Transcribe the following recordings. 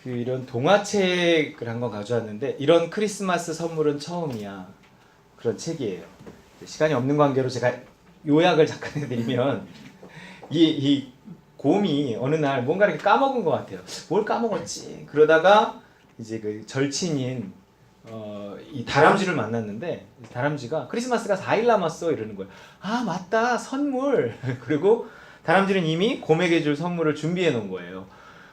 이런 동화책을 한 권 가져왔는데 이런 크리스마스 선물은 처음이야. 그런 책이에요. 시간이 없는 관계로 제가 요약을 잠깐 해드리면 이 곰이 어느 날 뭔가 이렇게 까먹은 것 같아요. 뭘 까먹었지? 그러다가 이제 그 절친인 이 다람쥐를 만났는데 다람쥐가 크리스마스가 4일 남았어 이러는 거예요. 아 맞다 선물. 그리고 다람쥐는 이미 곰에게 줄 선물을 준비해 놓은 거예요.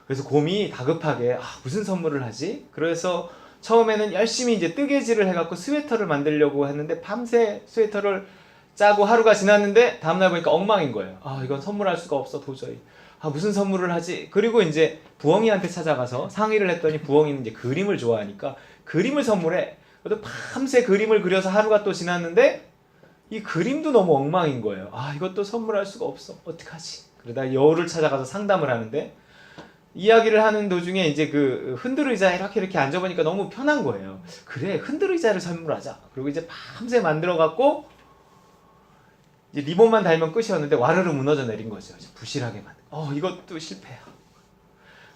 그래서 곰이 다급하게 무슨 선물을 하지? 그래서 처음에는 열심히 이제 뜨개질을 해갖고 스웨터를 만들려고 했는데 밤새 스웨터를 짜고 하루가 지났는데 다음날 보니까 엉망인 거예요. 이건 선물할 수가 없어 도저히. 무슨 선물을 하지? 그리고 이제 부엉이한테 찾아가서 상의를 했더니 부엉이는 이제 그림을 좋아하니까 그림을 선물해. 그래도 밤새 그림을 그려서 하루가 또 지났는데 이 그림도 너무 엉망인 거예요. 이것도 선물할 수가 없어. 어떡하지? 그러다 여우를 찾아가서 상담을 하는데 이야기를 하는 도중에 이제 그 흔들의자에 이렇게 앉아보니까 너무 편한 거예요. 그래 흔들의자를 선물하자. 그리고 이제 밤새 만들어 갖고 이제 리본만 달면 끝이었는데 와르르 무너져 내린 거죠. 부실하게 만든. 이것도 실패야.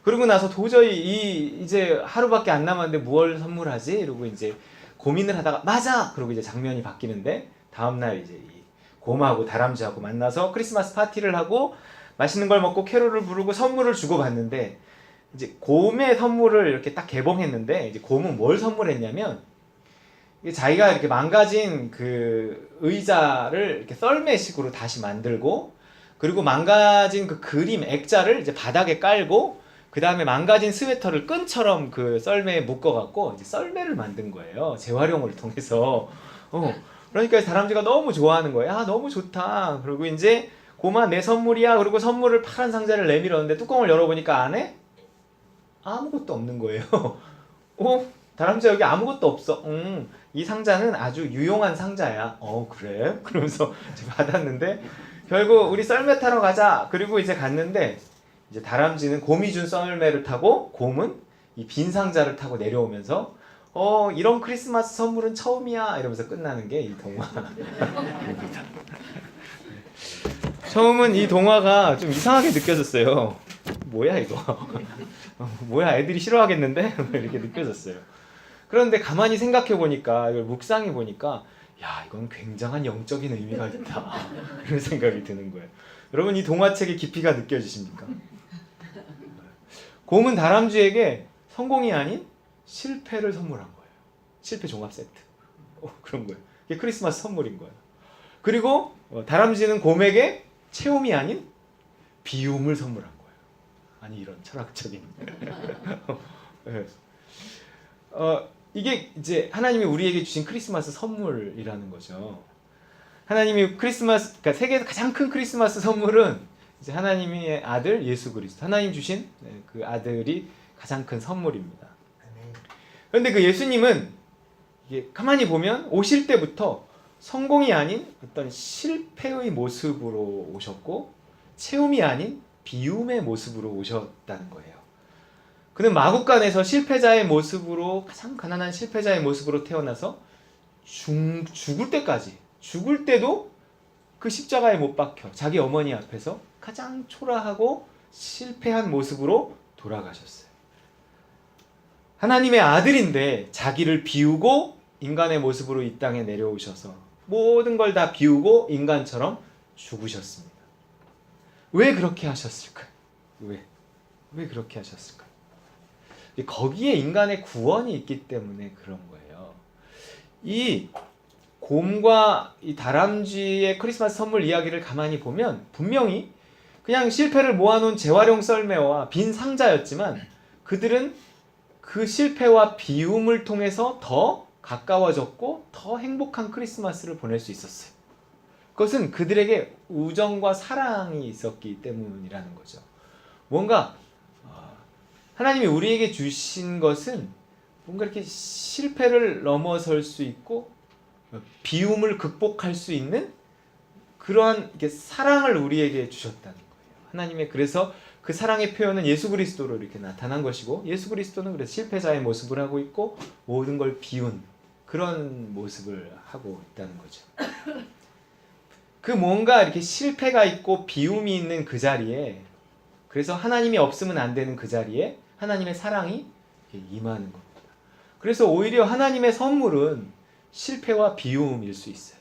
그러고 나서 도저히 이제 하루밖에 안 남았는데 무얼 선물하지? 이러고 이제 고민을 하다가 맞아. 그리고 이제 장면이 바뀌는데 다음날 이제 이 곰하고 다람쥐하고 만나서 크리스마스 파티를 하고 맛있는 걸 먹고 캐롤을 부르고 선물을 주고 받는데 이제 곰의 선물을 이렇게 딱 개봉했는데 이제 곰은 뭘 선물했냐면 자기가 이렇게 망가진 그 의자를 이렇게 썰매식으로 다시 만들고 그리고 망가진 그 그림 액자를 이제 바닥에 깔고 그 다음에 망가진 스웨터를 끈처럼 그 썰매에 묶어갖고 이제 썰매를 만든 거예요. 재활용을 통해서. 그러니까 다람쥐가 너무 좋아하는 거예요. 너무 좋다. 그리고 이제 곰아 내 선물이야. 그리고 선물을 파란 상자를 내밀었는데 뚜껑을 열어보니까 안에 아무것도 없는 거예요. 다람쥐 여기 아무것도 없어. 이 상자는 아주 유용한 상자야. 그래? 그러면서 받았는데 결국 우리 썰매 타러 가자. 그리고 이제 갔는데 이제 다람쥐는 곰이 준 썰매를 타고 곰은 이 빈 상자를 타고 내려오면서 이런 크리스마스 선물은 처음이야 이러면서 끝나는 게 이 동화입니다. 처음은 이 동화가 좀 이상하게 느껴졌어요. 뭐야 이거? 뭐야 애들이 싫어하겠는데? 이렇게 느껴졌어요. 그런데 가만히 생각해 보니까 이걸 묵상해 보니까 이건 굉장한 영적인 의미가 있다. 그런 생각이 드는 거예요. 여러분 이 동화책의 깊이가 느껴지십니까? 곰은 다람쥐에게 성공이 아닌 실패를 선물한 거예요. 실패 종합 세트. 그런 거예요. 이게 크리스마스 선물인 거예요. 그리고 다람쥐는 곰에게 체험이 아닌 비움을 선물한 거예요. 아니 이런 철학적인. 네. 이게 이제 하나님이 우리에게 주신 크리스마스 선물이라는 거죠. 하나님이 크리스마스, 그러니까 세계에서 가장 큰 크리스마스 선물은 이제 하나님의 아들 예수 그리스도, 하나님 주신 그 아들이 가장 큰 선물입니다. 그런데 그 예수님은 이게 가만히 보면 오실 때부터 성공이 아닌 어떤 실패의 모습으로 오셨고 체험이 아닌 비움의 모습으로 오셨다는 거예요. 그는 마국간에서 실패자의 모습으로 가장 가난한 실패자의 모습으로 태어나서 죽을 때까지 죽을 때도 그 십자가에 못 박혀 자기 어머니 앞에서 가장 초라하고 실패한 모습으로 돌아가셨어요. 하나님의 아들인데 자기를 비우고 인간의 모습으로 이 땅에 내려오셔서 모든 걸 다 비우고 인간처럼 죽으셨습니다. 왜 그렇게 하셨을까요? 왜 그렇게 하셨을까요? 거기에 인간의 구원이 있기 때문에 그런 거예요. 이 곰과 이 다람쥐의 크리스마스 선물 이야기를 가만히 보면 분명히 그냥 실패를 모아놓은 재활용 썰매와 빈 상자였지만 그들은 그 실패와 비움을 통해서 더 가까워졌고 더 행복한 크리스마스를 보낼 수 있었어요. 그것은 그들에게 우정과 사랑이 있었기 때문이라는 거죠. 뭔가 하나님이 우리에게 주신 것은 뭔가 이렇게 실패를 넘어설 수 있고 비움을 극복할 수 있는 그러한 이렇게 사랑을 우리에게 주셨다는 거예요. 하나님의 그래서 그 사랑의 표현은 예수 그리스도로 이렇게 나타난 것이고 예수 그리스도는 그래서 실패자의 모습을 하고 있고 모든 걸 비운 그런 모습을 하고 있다는 거죠. 그 뭔가 이렇게 실패가 있고 비움이 있는 그 자리에 그래서 하나님이 없으면 안 되는 그 자리에 하나님의 사랑이 임하는 겁니다. 그래서 오히려 하나님의 선물은 실패와 비움일 수 있어요.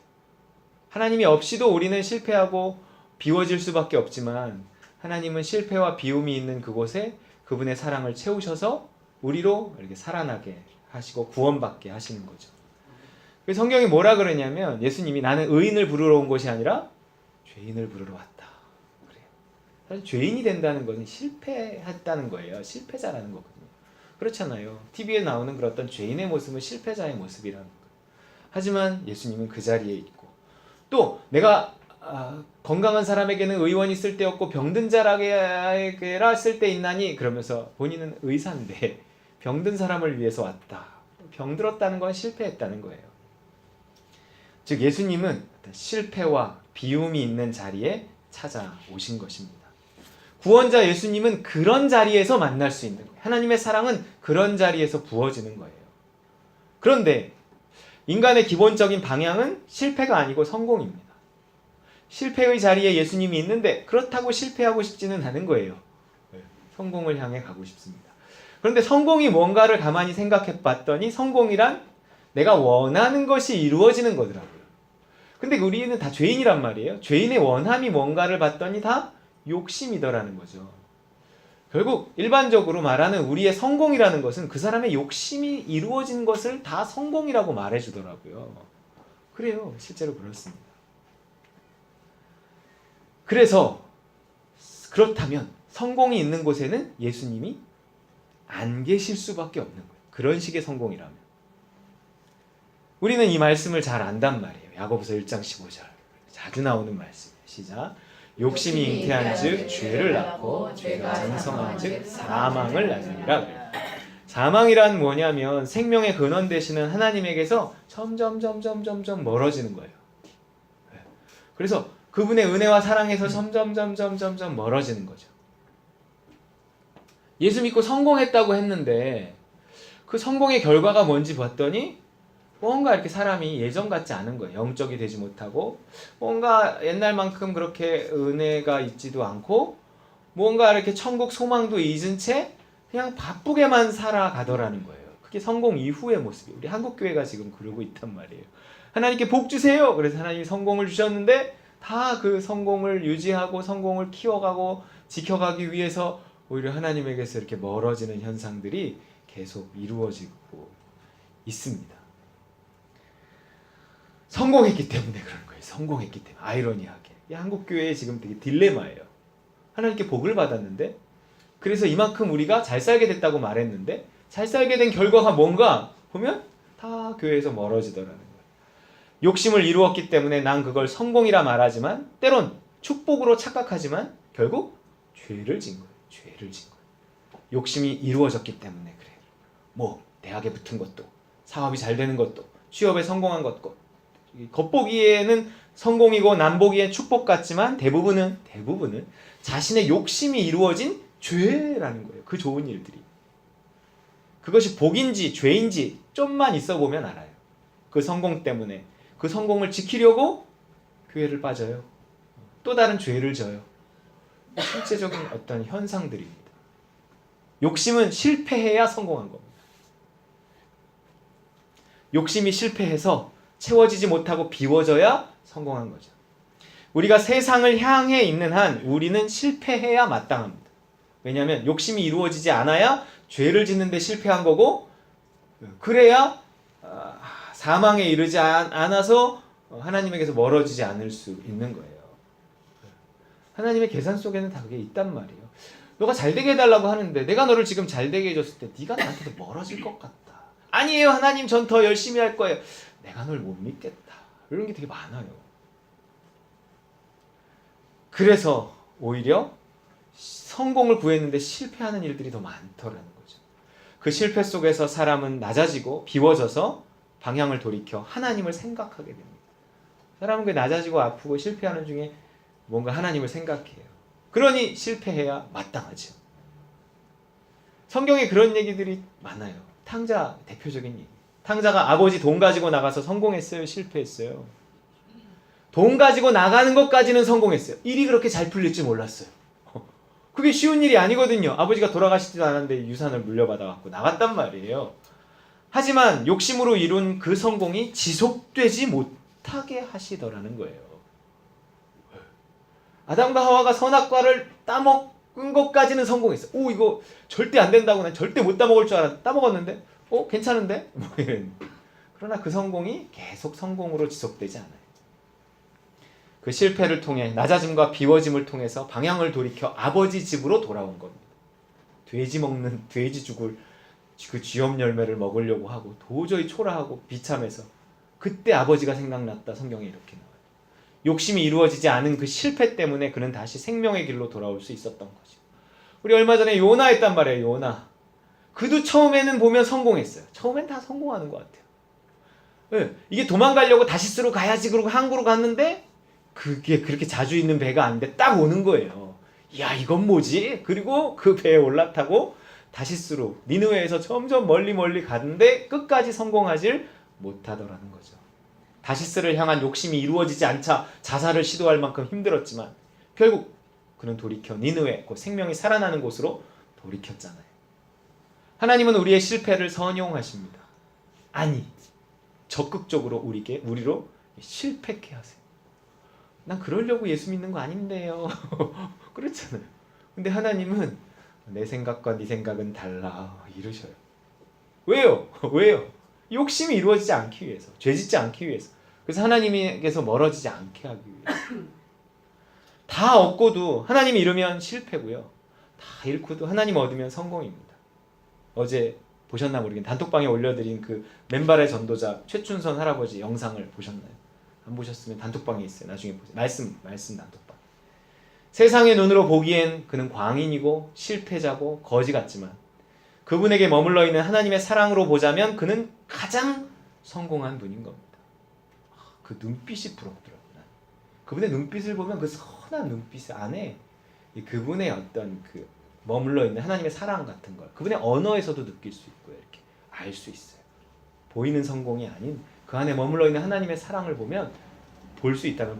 하나님이 없이도 우리는 실패하고 비워질 수밖에 없지만 하나님은 실패와 비움이 있는 그곳에 그분의 사랑을 채우셔서 우리로 이렇게 살아나게 하시고 구원받게 하시는 거죠. 성경이 뭐라 그러냐면 예수님이 나는 의인을 부르러 온 것이 아니라 죄인을 부르러 왔다. 그래요. 사실 죄인이 된다는 것은 실패했다는 거예요. 실패자라는 거거든요. 그렇잖아요. TV에 나오는 그런 어떤 죄인의 모습은 실패자의 모습이라는 거예요. 하지만 예수님은 그 자리에 있고 또 내가 건강한 사람에게는 의원이 쓸데없고 병든 자에게라 쓸데있나니 그러면서 본인은 의사인데 병든 사람을 위해서 왔다. 병들었다는 건 실패했다는 거예요. 즉 예수님은 실패와 비움이 있는 자리에 찾아오신 것입니다. 구원자 예수님은 그런 자리에서 만날 수 있는 거예요. 하나님의 사랑은 그런 자리에서 부어지는 거예요. 그런데 인간의 기본적인 방향은 실패가 아니고 성공입니다. 실패의 자리에 예수님이 있는데 그렇다고 실패하고 싶지는 않은 거예요. 성공을 향해 가고 싶습니다. 그런데 성공이 뭔가를 가만히 생각해 봤더니 성공이란 내가 원하는 것이 이루어지는 거더라고요. 근데 우리는 다 죄인이란 말이에요. 죄인의 원함이 뭔가를 봤더니 다 욕심이더라는 거죠. 결국 일반적으로 말하는 우리의 성공이라는 것은 그 사람의 욕심이 이루어진 것을 다 성공이라고 말해주더라고요. 그래요. 실제로 그렇습니다. 그래서 그렇다면 성공이 있는 곳에는 예수님이 안 계실 수밖에 없는 거예요. 그런 식의 성공이라면. 우리는 이 말씀을 잘 안단 말이에요. 야고보서 1장 15절. 자주 나오는 말씀이에요. 시작. 욕심이 잉태한 즉 죄를 낳고 죄가 장성한 즉 사망을 낳느니라. 사망이란 뭐냐면 생명의 근원 되시는 하나님에게서 점점 멀어지는 거예요. 그래서 그분의 은혜와 사랑에서 점점 멀어지는 거죠. 예수 믿고 성공했다고 했는데 그 성공의 결과가 뭔지 봤더니 뭔가 이렇게 사람이 예전 같지 않은 거예요. 영적이 되지 못하고 뭔가 옛날만큼 그렇게 은혜가 있지도 않고 뭔가 이렇게 천국 소망도 잊은 채 그냥 바쁘게만 살아가더라는 거예요. 그게 성공 이후의 모습이에요. 우리 한국교회가 지금 그러고 있단 말이에요. 하나님께 복 주세요. 그래서 하나님이 성공을 주셨는데 다 그 성공을 유지하고 성공을 키워가고 지켜가기 위해서 오히려 하나님에게서 이렇게 멀어지는 현상들이 계속 이루어지고 있습니다. 성공했기 때문에 그런 거예요. 성공했기 때문에. 아이러니하게. 이 한국교회에 지금 되게 딜레마예요. 하나님께 복을 받았는데 그래서 이만큼 우리가 잘 살게 됐다고 말했는데 잘 살게 된 결과가 뭔가 보면 다 교회에서 멀어지더라는 거예요. 욕심을 이루었기 때문에 난 그걸 성공이라 말하지만 때론 축복으로 착각하지만 결국 죄를 진 거예요. 죄를 진 거예요. 욕심이 이루어졌기 때문에 그래요. 뭐 대학에 붙은 것도 사업이 잘 되는 것도 취업에 성공한 것도 겉보기에는 성공이고 남보기엔 축복 같지만 대부분은 자신의 욕심이 이루어진 죄라는 거예요. 그 좋은 일들이. 그것이 복인지 죄인지 좀만 있어 보면 알아요. 그 성공 때문에 그 성공을 지키려고 교회를 빠져요. 또 다른 죄를 져요. 실제적인 어떤 현상들입니다. 욕심은 실패해야 성공한 겁니다. 욕심이 실패해서 채워지지 못하고 비워져야 성공한 거죠. 우리가 세상을 향해 있는 한 우리는 실패해야 마땅합니다. 왜냐하면 욕심이 이루어지지 않아야 죄를 짓는데 실패한 거고 그래야 사망에 이르지 않아서 하나님에게서 멀어지지 않을 수 있는 거예요. 하나님의 계산 속에는 다 그게 있단 말이에요. 너가 잘되게 해달라고 하는데 내가 너를 지금 잘되게 해줬을 때 네가 나한테 더 멀어질 것 같다. 아니에요. 하나님 전 더 열심히 할 거예요. 내가 널 못 믿겠다. 이런 게 되게 많아요. 그래서 오히려 성공을 구했는데 실패하는 일들이 더 많더라는 거죠. 그 실패 속에서 사람은 낮아지고 비워져서 방향을 돌이켜 하나님을 생각하게 됩니다. 사람은 그 낮아지고 아프고 실패하는 중에 뭔가 하나님을 생각해요. 그러니 실패해야 마땅하죠. 성경에 그런 얘기들이 많아요. 탕자 대표적인 얘기. 탕자가 아버지 돈 가지고 나가서 성공했어요? 실패했어요? 돈 가지고 나가는 것까지는 성공했어요. 일이 그렇게 잘 풀릴 줄 몰랐어요. 그게 쉬운 일이 아니거든요. 아버지가 돌아가시지도 않았는데 유산을 물려받아 갖고 나갔단 말이에요. 하지만 욕심으로 이룬 그 성공이 지속되지 못하게 하시더라는 거예요. 아담과 하와가 선악과를 따먹은 것까지는 성공했어. 오, 이거 절대 안 된다고, 난 절대 못 따먹을 줄 알았는데 따먹었는데 괜찮은데? 뭐 이런. 그러나 그 성공이 계속 성공으로 지속되지 않아요. 그 실패를 통해 낮아짐과 비워짐을 통해서 방향을 돌이켜 아버지 집으로 돌아온 겁니다. 돼지 먹는 돼지 죽을 그 쥐염 열매를 먹으려고 하고 도저히 초라하고 비참해서 그때 아버지가 생각났다. 성경에 이렇게 나와요. 욕심이 이루어지지 않은 그 실패 때문에 그는 다시 생명의 길로 돌아올 수 있었던 거죠. 우리 얼마 전에 요나 했단 말이에요. 요나. 그도 처음에는 보면 성공했어요. 처음엔 다 성공하는 것 같아요. 네, 이게 도망가려고 다시스로 가야지 그러고 항구로 갔는데 그게 그렇게 자주 있는 배가 아닌데 딱 오는 거예요. 야, 이건 뭐지? 그리고 그 배에 올라타고 다시스로 니느웨에서 점점 멀리 가는데 끝까지 성공하질 못하더라는 거죠. 다시스를 향한 욕심이 이루어지지 않자 자살을 시도할 만큼 힘들었지만 결국 그는 돌이켜 니느웨, 그 생명이 살아나는 곳으로 돌이켰잖아요. 하나님은 우리의 실패를 선용하십니다. 아니, 적극적으로 우리로 실패케 하세요. 난 그러려고 예수 믿는 거 아닌데요. 그렇잖아요. 근데 하나님은 내 생각과 네 생각은 달라 이러셔요. 왜요? 왜요? 욕심이 이루어지지 않기 위해서, 죄짓지 않기 위해서. 그래서 하나님에게서 멀어지지 않게 하기 위해서. 다 얻고도 하나님이 잃으면 실패고요. 다 잃고도 하나님 얻으면 성공입니다. 어제 보셨나 모르겠는데 단톡방에 올려드린 그 맨발의 전도자 최춘선 할아버지 영상을 보셨나요? 안 보셨으면 단톡방에 있어요. 나중에 보세요. 말씀 단톡방. 세상의 눈으로 보기엔 그는 광인이고 실패자고 거지 같지만 그분에게 머물러 있는 하나님의 사랑으로 보자면 그는 가장 성공한 분인 겁니다. 그 눈빛이 부럽더라고요. 그분의 눈빛을 보면 그 선한 눈빛 안에 그분의 어떤 그 머물러 있는 하나님의 사랑 같은 걸 그분의 언어에서도 느낄 수 있고요. 이렇게 알 수 있어요. 보이는 성공이 아닌 그 안에 머물러 있는 하나님의 사랑을 보면 볼 수 있다면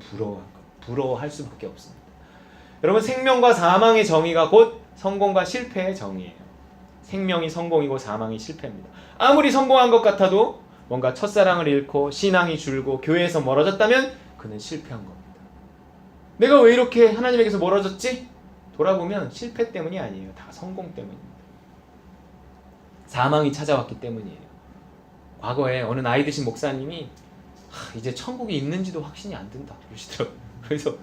부러워할 수밖에 없습니다. 여러분, 생명과 사망의 정의가 곧 성공과 실패의 정의예요. 생명이 성공이고 사망이 실패입니다. 아무리 성공한 것 같아도 뭔가 첫사랑을 잃고 신앙이 줄고 교회에서 멀어졌다면 그는 실패한 겁니다. 내가 왜 이렇게 하나님에게서 멀어졌지? 돌아보면 실패 때문이 아니에요. 다 성공 때문입니다. 사망이 찾아왔기 때문이에요. 과거에 어느 나이 드신 목사님이 이제 천국이 있는지도 확신이 안 든다 그러시더라고요. 그래서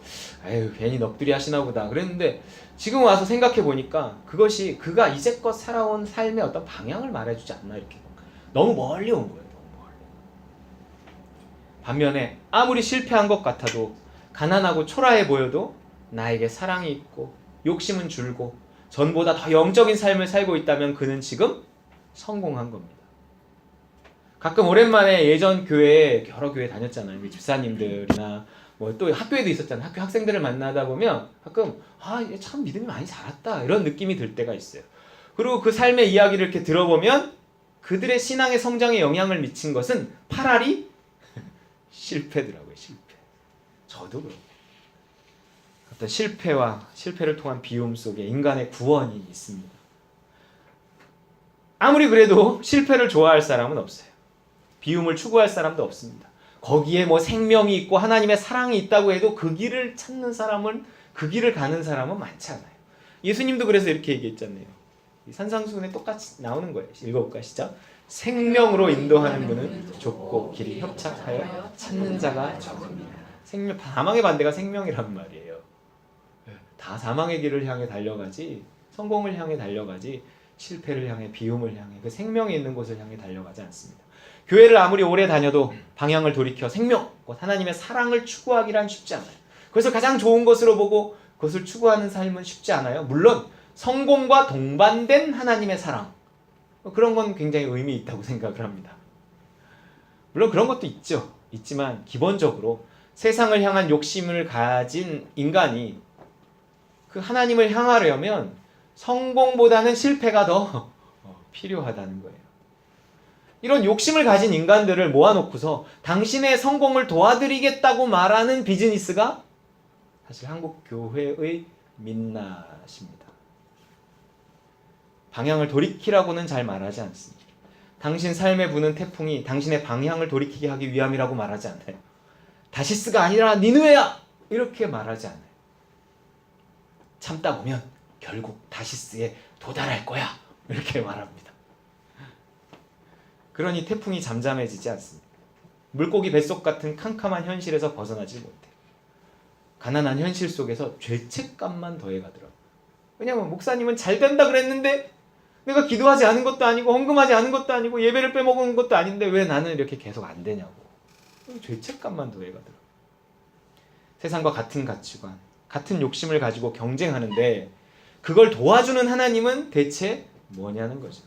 괜히 넋두리 하시나 보다 그랬는데 지금 와서 생각해 보니까 그것이 그가 이제껏 살아온 삶의 어떤 방향을 말해주지 않나 이렇게 너무 멀리 온 거예요. 너무 멀리. 반면에 아무리 실패한 것 같아도 가난하고 초라해 보여도 나에게 사랑이 있고 욕심은 줄고 전보다 더 영적인 삶을 살고 있다면 그는 지금 성공한 겁니다. 가끔 오랜만에 예전 교회에 여러 교회 다녔잖아요. 집사님들이나 뭐 또 학교에도 있었잖아요. 학교 학생들을 만나다 보면 가끔 참 믿음이 많이 자랐다 이런 느낌이 들 때가 있어요. 그리고 그 삶의 이야기를 이렇게 들어보면 그들의 신앙의 성장에 영향을 미친 것은 파라리 실패더라고요. 실패. 저도 그렇고 어떤 실패를 통한 비움 속에 인간의 구원이 있습니다. 아무리 그래도 실패를 좋아할 사람은 없어요. 비움을 추구할 사람도 없습니다. 거기에 뭐 생명이 있고 하나님의 사랑이 있다고 해도 그 길을 찾는 사람은 그 길을 가는 사람은 많지 않아요. 예수님도 그래서 이렇게 얘기했잖아요. 산상수훈에 똑같이 나오는 거예요. 읽어볼까 시작. 생명으로 인도하는 문은 좁고 길이 협착하여 찾는 자가 적습니다. 사망의 반대가 생명이란 말이에요. 다 사망의 길을 향해 달려가지 성공을 향해 달려가지 실패를 향해 비움을 향해 그 생명이 있는 곳을 향해 달려가지 않습니다. 교회를 아무리 오래 다녀도 방향을 돌이켜 생명, 하나님의 사랑을 추구하기란 쉽지 않아요. 그래서 가장 좋은 것으로 보고 그것을 추구하는 삶은 쉽지 않아요. 물론 성공과 동반된 하나님의 사랑, 그런 건 굉장히 의미 있다고 생각을 합니다. 물론 그런 것도 있죠. 있지만 기본적으로 세상을 향한 욕심을 가진 인간이 그 하나님을 향하려면 성공보다는 실패가 더 필요하다는 거예요. 이런 욕심을 가진 인간들을 모아놓고서 당신의 성공을 도와드리겠다고 말하는 비즈니스가 사실 한국 교회의 민낯입니다. 방향을 돌이키라고는 잘 말하지 않습니다. 당신 삶에 부는 태풍이 당신의 방향을 돌이키게 하기 위함이라고 말하지 않아요. 다시스가 아니라 니느웨야! 이렇게 말하지 않아요. 참다 보면 결국 다시스에 도달할 거야. 이렇게 말합니다. 그러니 태풍이 잠잠해지지 않습니다. 물고기 뱃속 같은 캄캄한 현실에서 벗어나지 못해요. 가난한 현실 속에서 죄책감만 더해가더라고요. 왜냐하면 목사님은 잘 된다 그랬는데 내가 기도하지 않은 것도 아니고 헌금하지 않은 것도 아니고 예배를 빼먹은 것도 아닌데 왜 나는 이렇게 계속 안 되냐고. 죄책감만 더해가더라고요. 세상과 같은 가치관, 같은 욕심을 가지고 경쟁하는데 그걸 도와주는 하나님은 대체 뭐냐는 거죠.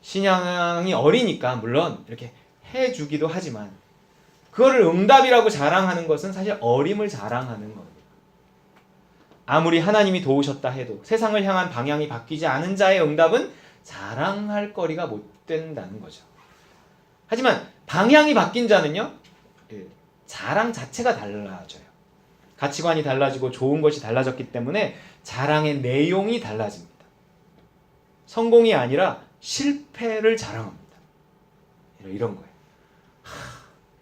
신앙이 어리니까 물론 이렇게 해주기도 하지만 그거를 응답이라고 자랑하는 것은 사실 어림을 자랑하는 겁니다. 아무리 하나님이 도우셨다 해도 세상을 향한 방향이 바뀌지 않은 자의 응답은 자랑할 거리가 못 된다는 거죠. 하지만 방향이 바뀐 자는요, 자랑 자체가 달라져요. 가치관이 달라지고 좋은 것이 달라졌기 때문에 자랑의 내용이 달라집니다. 성공이 아니라 실패를 자랑합니다. 이런 거예요.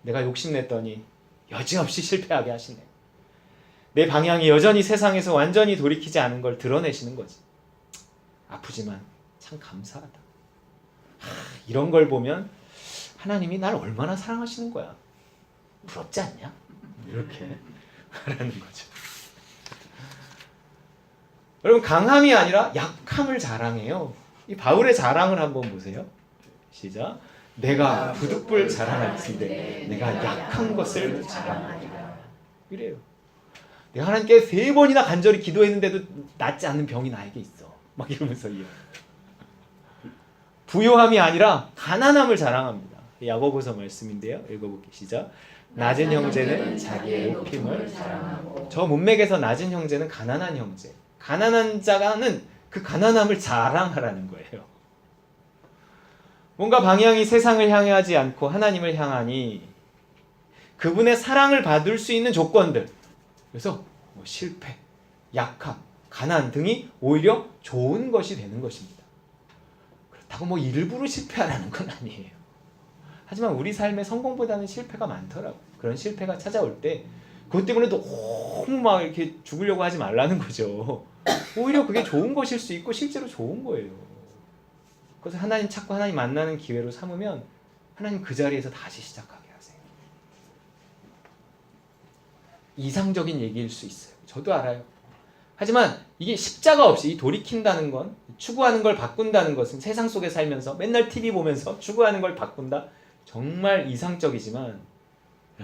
내가 욕심냈더니 여지없이 실패하게 하시네. 내 방향이 여전히 세상에서 완전히 돌이키지 않은 걸 드러내시는 거지. 아프지만 참 감사하다. 이런 걸 보면 하나님이 날 얼마나 사랑하시는 거야. 부럽지 않냐? 이렇게 말하는 거죠. 여러분, 강함이 아니라 약함을 자랑해요. 이 바울의 자랑을 한번 보세요. 시작. 내가 부득불 자랑할진대 내가 약한 것을 자랑하리라. 이래요. 내가 하나님께 3번이나 간절히 기도했는데도 낫지 않는 병이 나에게 있어. 막 이러면서 부요함이 아니라 가난함을 자랑합니다. 야고보서 말씀인데요. 읽어볼게요. 시작. 낮은 형제는 자기의 높임을 자랑하고. 저 문맥에서 낮은 형제는 가난한 형제. 가난한 자가는 그 가난함을 자랑하라는 거예요. 뭔가 방향이 세상을 향하지 않고 하나님을 향하니 그분의 사랑을 받을 수 있는 조건들, 그래서 실패, 약함, 가난 등이 오히려 좋은 것이 되는 것입니다. 그렇다고 일부러 실패하라는 건 아니에요. 하지만 우리 삶에 성공보다는 실패가 많더라고요. 그런 실패가 찾아올 때 그것 때문에 너무 막 이렇게 죽으려고 하지 말라는 거죠. 오히려 그게 좋은 것일 수 있고 실제로 좋은 거예요. 그래서 하나님 찾고 하나님 만나는 기회로 삼으면 하나님 그 자리에서 다시 시작하게 하세요. 이상적인 얘기일 수 있어요. 저도 알아요. 하지만 이게 십자가 없이 돌이킨다는 건, 추구하는 걸 바꾼다는 것은 세상 속에 살면서 맨날 TV 보면서 추구하는 걸 바꾼다? 정말 이상적이지만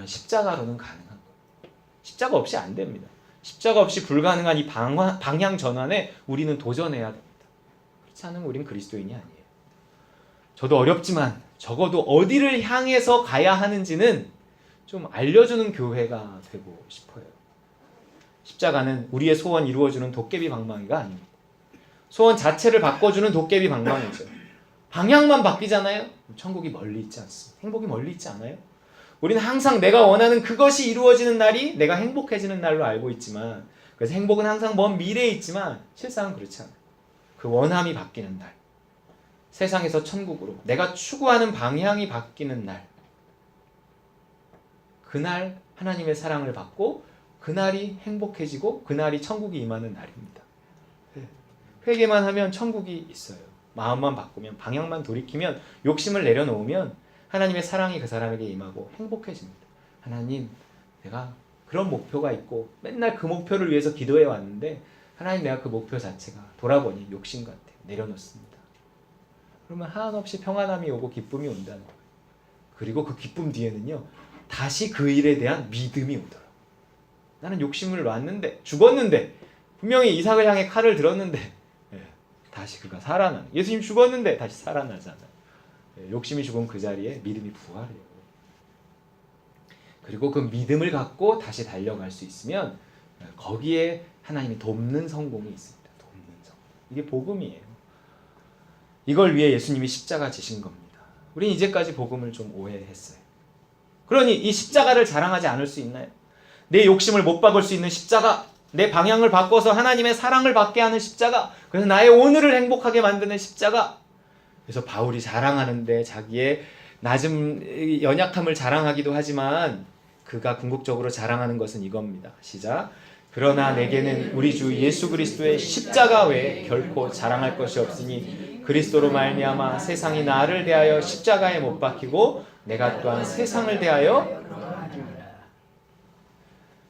십자가로는 가능한 거예요. 십자가 없이 안 됩니다. 십자가 없이 불가능한 이 방향 전환에 우리는 도전해야 됩니다. 그렇지 않으면 우린 그리스도인이 아니에요. 저도 어렵지만 적어도 어디를 향해서 가야 하는지는 좀 알려주는 교회가 되고 싶어요. 십자가는 우리의 소원 이루어주는 도깨비 방망이가 아닙니다. 소원 자체를 바꿔주는 도깨비 방망이죠. 방향만 바뀌잖아요. 천국이 멀리 있지 않습니다. 행복이 멀리 있지 않아요? 우리는 항상 내가 원하는 그것이 이루어지는 날이 내가 행복해지는 날로 알고 있지만, 그래서 행복은 항상 먼 미래에 있지만 실상은 그렇지 않아요. 그 원함이 바뀌는 날, 세상에서 천국으로 내가 추구하는 방향이 바뀌는 날, 그날 하나님의 사랑을 받고 그날이 행복해지고 그날이 천국이 임하는 날입니다. 회개만 하면 천국이 있어요. 마음만 바꾸면, 방향만 돌이키면, 욕심을 내려놓으면 하나님의 사랑이 그 사람에게 임하고 행복해집니다. 하나님, 내가 그런 목표가 있고 맨날 그 목표를 위해서 기도해 왔는데 하나님, 내가 그 목표 자체가 돌아보니 욕심 같아. 내려놓습니다. 그러면 한없이 평안함이 오고 기쁨이 온다는 거예요. 그리고 그 기쁨 뒤에는요, 다시 그 일에 대한 믿음이 오더라고요. 나는 욕심을 놨는데, 죽었는데, 분명히 이삭을 향해 칼을 들었는데 다시 그가 살아나는, 예수님 죽었는데 다시 살아나잖아요. 욕심이 죽은 그 자리에 믿음이 부활해요. 그리고 그 믿음을 갖고 다시 달려갈 수 있으면 거기에 하나님이 돕는 성공이 있습니다. 돕는 성공. 이게 복음이에요. 이걸 위해 예수님이 십자가 지신 겁니다. 우린 이제까지 복음을 좀 오해했어요. 그러니 이 십자가를 자랑하지 않을 수 있나요? 내 욕심을 못 박을 수 있는 십자가, 내 방향을 바꿔서 하나님의 사랑을 받게 하는 십자가. 그래서 나의 오늘을 행복하게 만드는 십자가. 그래서 바울이 자랑하는데 자기의 낮은 연약함을 자랑하기도 하지만 그가 궁극적으로 자랑하는 것은 이겁니다. 시작. 그러나 내게는 우리 주 예수 그리스도의 십자가 외에 결코 자랑할 것이 없으니 그리스도로 말미암아 세상이 나를 대하여 십자가에 못 박히고 내가 또한 세상을 대하여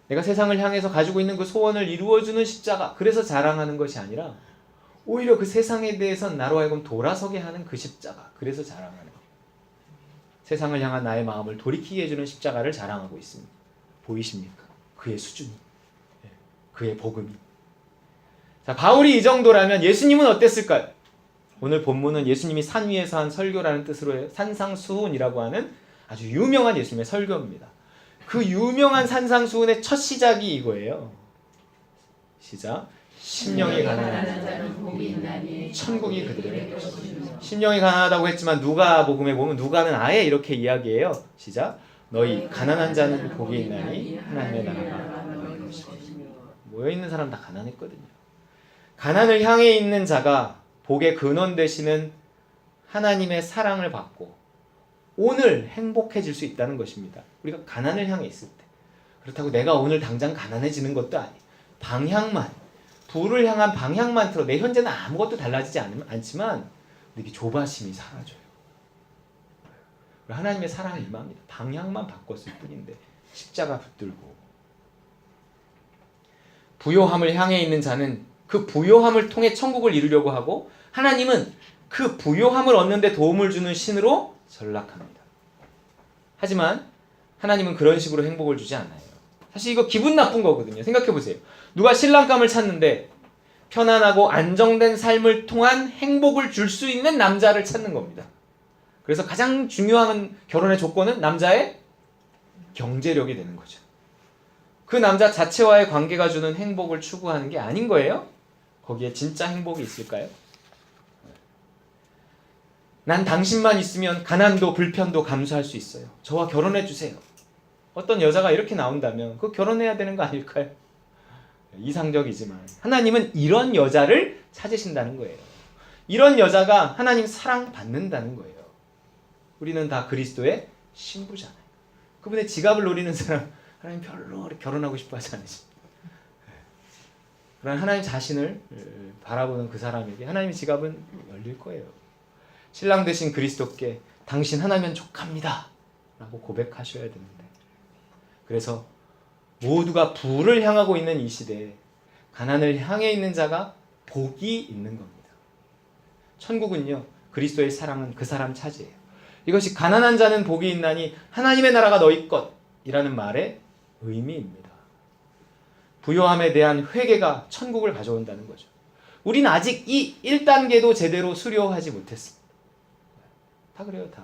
내가 세상을 향해서 가지고 있는 그 소원을 이루어주는 십자가. 그래서 자랑하는 것이 아니라 오히려 그 세상에 대해서 나로 하여금 돌아서게 하는 그 십자가. 그래서 자랑하는 거예요. 세상을 향한 나의 마음을 돌이키게 해주는 십자가를 자랑하고 있습니다. 보이십니까? 그의 수준이, 그의 복음이. 자, 바울이 이 정도라면 예수님은 어땠을까요? 오늘 본문은 예수님이 산 위에서 한 설교라는 뜻으로 산상수훈이라고 하는 아주 유명한 예수님의 설교입니다. 그 유명한 산상수훈의 첫 시작이 이거예요. 시작. 심령이 가난한 자는 복이 있나니 천국이 그들에게 것이다. 심령이 가난하다고 했지만 누가복음에 보면 누가는 아예 이렇게 이야기해요. 시작. 너희 가난한 자는 복이 있나니 하나님의 나라가 너희 것이다. 모여있는 사람 다 가난했거든요. 가난을 향해 있는 자가 복의 근원 되시는 하나님의 사랑을 받고 오늘 행복해질 수 있다는 것입니다. 우리가 가난을 향해 있을 때. 그렇다고 내가 오늘 당장 가난해지는 것도 아니에요. 방향만, 부를 향한 방향만 틀어. 내 현재는 아무것도 달라지지 않지만 이게 조바심이 사라져요. 하나님의 사랑이 임합니다. 방향만 바꿨을 뿐인데 십자가 붙들고. 부요함을 향해 있는 자는 그 부요함을 통해 천국을 이루려고 하고 하나님은 그 부요함을 얻는 데 도움을 주는 신으로 전락합니다. 하지만 하나님은 그런 식으로 행복을 주지 않아요. 사실 이거 기분 나쁜 거거든요. 생각해보세요. 누가 신랑감을 찾는데 편안하고 안정된 삶을 통한 행복을 줄 수 있는 남자를 찾는 겁니다. 그래서 가장 중요한 결혼의 조건은 남자의 경제력이 되는 거죠. 그 남자 자체와의 관계가 주는 행복을 추구하는 게 아닌 거예요? 거기에 진짜 행복이 있을까요? 난 당신만 있으면 가난도 불편도 감수할 수 있어요. 저와 결혼해 주세요. 어떤 여자가 이렇게 나온다면 그거 결혼해야 되는 거 아닐까요? 이상적이지만 하나님은 이런 여자를 찾으신다는 거예요. 이런 여자가 하나님 사랑받는다는 거예요. 우리는 다 그리스도의 신부잖아요. 그분의 지갑을 노리는 사람 하나님 별로 결혼하고 싶어 하지 않으십니다. 그러나 하나님 자신을 바라보는 그 사람에게 하나님의 지갑은 열릴 거예요. 신랑 되신 그리스도께 당신 하나면 족합니다 라고 고백하셔야 되는데, 그래서 모두가 부를 향하고 있는 이 시대에 가난을 향해 있는 자가 복이 있는 겁니다. 천국은요, 그리스도의 사랑은 그 사람 차지해요. 이것이 가난한 자는 복이 있나니 하나님의 나라가 너희 것이라는 말의 의미입니다. 부요함에 대한 회개가 천국을 가져온다는 거죠. 우리는 아직 이 1단계도 제대로 수료하지 못했습니다. 다 그래요, 다.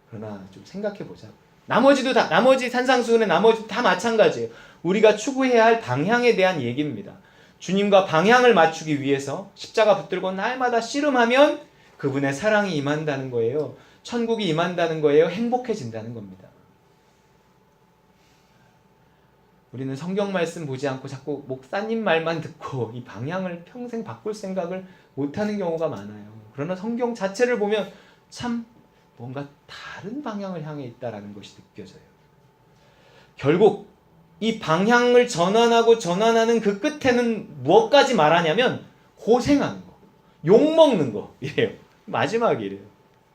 그러나 좀 생각해보자. 나머지 산상수훈의 나머지 다 마찬가지예요. 우리가 추구해야 할 방향에 대한 얘기입니다. 주님과 방향을 맞추기 위해서 십자가 붙들고 날마다 씨름하면 그분의 사랑이 임한다는 거예요. 천국이 임한다는 거예요. 행복해진다는 겁니다. 우리는 성경 말씀 보지 않고 자꾸 목사님 말만 듣고 이 방향을 평생 바꿀 생각을 못하는 경우가 많아요. 그러나 성경 자체를 보면 참 뭔가 다른 방향을 향해 있다는 것이 느껴져요. 결국 이 방향을 전환하는 그 끝에는 무엇까지 말하냐면 고생하는 거, 욕먹는 거 이래요. 마지막이래요.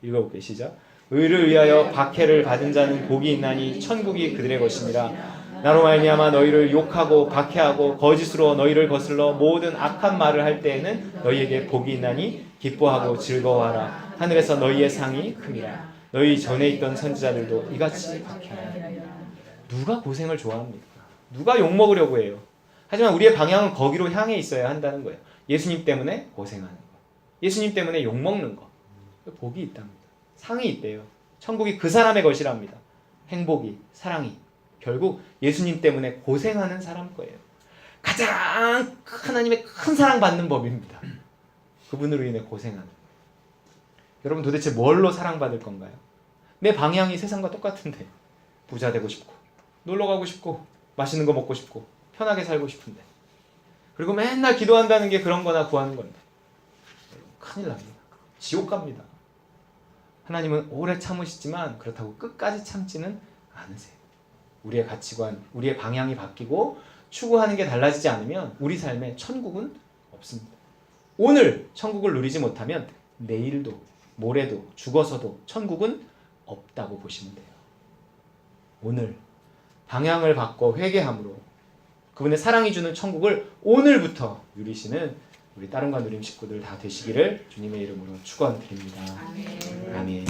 읽어볼게요. 시작. 의를 위하여 박해를 받은 자는 복이 있나니 천국이 그들의 것이니라. 나로 말미암아 너희를 욕하고 박해하고 거짓으로 너희를 거슬러 모든 악한 말을 할 때에는 너희에게 복이 있나니 기뻐하고 즐거워하라. 하늘에서 너희의 상이 큼이라. 너희 전에 있던 선지자들도 이같이 박해하라. 누가 고생을 좋아합니까? 누가 욕먹으려고 해요? 하지만 우리의 방향은 거기로 향해 있어야 한다는 거예요. 예수님 때문에 고생하는 거, 예수님 때문에 욕먹는 거, 복이 있답니다. 상이 있대요. 천국이 그 사람의 것이랍니다. 행복이, 사랑이 결국 예수님 때문에 고생하는 사람 거예요. 가장 하나님의 큰 사랑 받는 법입니다. 그분으로 인해 고생하는. 여러분 도대체 뭘로 사랑받을 건가요? 내 방향이 세상과 똑같은데 부자 되고 싶고 놀러 가고 싶고 맛있는 거 먹고 싶고 편하게 살고 싶은데. 그리고 맨날 기도한다는 게 그런 거나 구하는 건데. 큰일 납니다. 지옥 갑니다. 하나님은 오래 참으시지만 그렇다고 끝까지 참지는 않으세요. 우리의 가치관, 우리의 방향이 바뀌고 추구하는 게 달라지지 않으면 우리 삶에 천국은 없습니다. 오늘 천국을 누리지 못하면 내일도 모레도 죽어서도 천국은 없다고 보시면 돼요. 오늘 방향을 바꿔 회개함으로 그분의 사랑이 주는 천국을 오늘부터 누리시는 우리 따릉과 누림 식구들 다 되시기를 주님의 이름으로 축원드립니다. 아멘. 아멘.